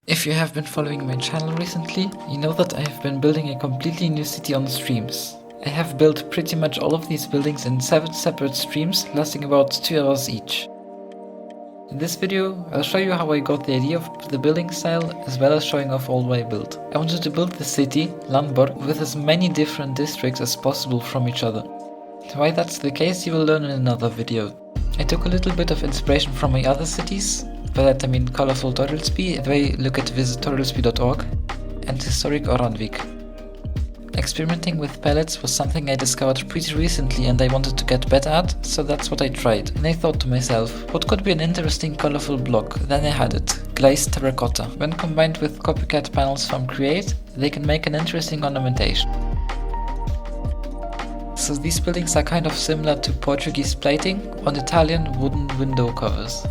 If you have been following my channel recently, you know that I have been building a completely new city on streams. I have built pretty much all of these buildings in 7 separate streams, lasting about 2 hours each. In this video, I'll show you how I got the idea of the building style, as well as showing off all I built. I wanted to build the city, Lanborg, with as many different districts as possible from each other. Why that's the case you will learn in another video. I took a little bit of inspiration from my other cities, by that I mean Colorful Torrelsby, if I look at visittorrelsby.org, and Historic Oranvik. Experimenting with palettes was something I discovered pretty recently and I wanted to get better at, so that's what I tried. And I thought to myself, what could be an interesting colorful block? Then I had it, glazed terracotta. When combined with copycat panels from Create, they can make an interesting ornamentation. So these buildings are kind of similar to Portuguese plating on Italian wooden window covers.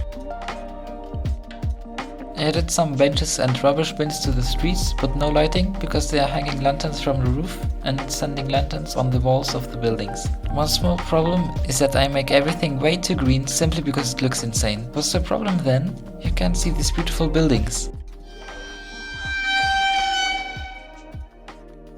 I added some benches and rubbish bins to the streets, but no lighting because they are hanging lanterns from the roof and sending lanterns on the walls of the buildings. One small problem is that I make everything way too green simply because it looks insane. What's the problem then? You can't see these beautiful buildings.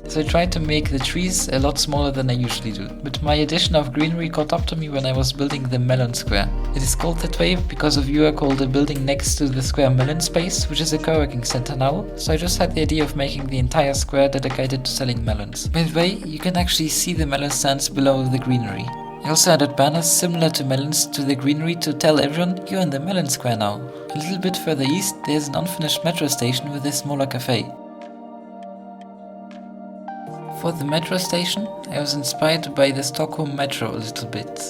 So I tried to make the trees a lot smaller than I usually do, but my addition of greenery caught up to me when I was building the melon square. It is called that way because a viewer called the building next to the square melon space, which is a co-working center now, so I just had the idea of making the entire square dedicated to selling melons. By the way, you can actually see the melon stands below the greenery. I also added banners similar to melons to the greenery to tell everyone you're in the melon square now. A little bit further east there's an unfinished metro station with a smaller cafe. For the metro station, I was inspired by the Stockholm metro a little bit.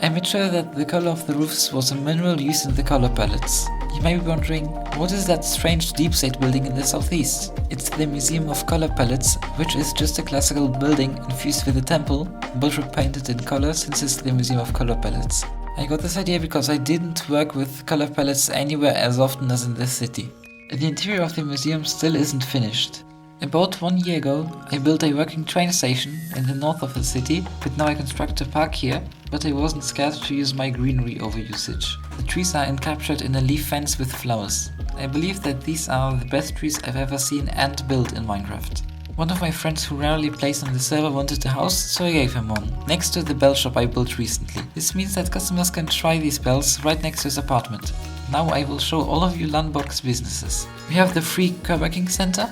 I made sure that the color of the roofs was a mineral used in the color palettes. You may be wondering, what is that strange deep state building in the southeast? It's the Museum of Color Palettes, which is just a classical building infused with a temple, but repainted in color since it's the Museum of Color Palettes. I got this idea because I didn't work with color palettes anywhere as often as in this city. The interior of the museum still isn't finished. About 1 year ago, I built a working train station in the north of the city, but now I construct a park here, but I wasn't scared to use my greenery overusage. The trees are encaptured in a leaf fence with flowers. I believe that these are the best trees I've ever seen and built in Minecraft. One of my friends who rarely plays on the server wanted a house, so I gave him one, next to the bell shop I built recently. This means that customers can try these bells right next to his apartment. Now I will show all of you Lanborg's businesses. We have the free co-working center,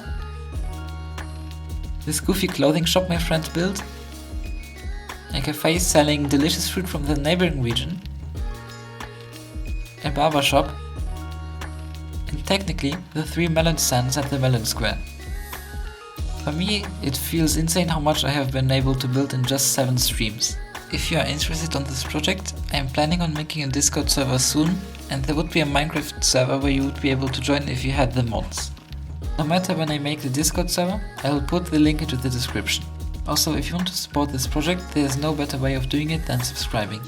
this goofy clothing shop my friend built, a cafe selling delicious fruit from the neighboring region, a barber shop, and technically the 3 melon stands at the melon square. For me, it feels insane how much I have been able to build in just 7 streams. If you are interested on this project, I am planning on making a Discord server soon, and there would be a Minecraft server where you would be able to join if you had the mods. No matter when I make the Discord server, I will put the link into the description. Also, if you want to support this project, there is no better way of doing it than subscribing.